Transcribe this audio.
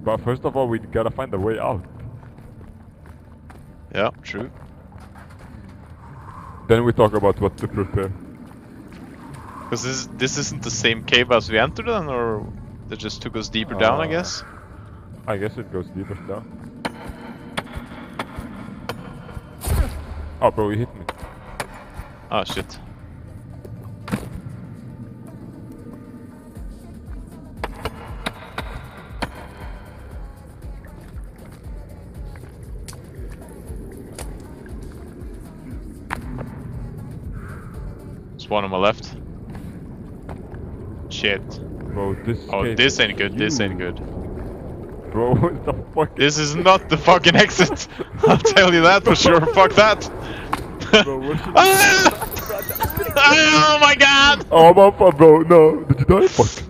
But first of all, we gotta find a way out. Yeah, true. Then we talk about what to prepare. Because this isn't the same cave as we entered then, or they just took us deeper down, I guess? I guess it goes deeper down. Oh, bro, you hit me. Oh, shit. There's one on my left. Shit. Bro, this This ain't good, this ain't good. Bro, what the fuck? This is not the fucking exit! I'll tell you that for sure, fuck that! Bro, what should Oh my god! Oh, I'm up, bro, no. Did you die? Fuck.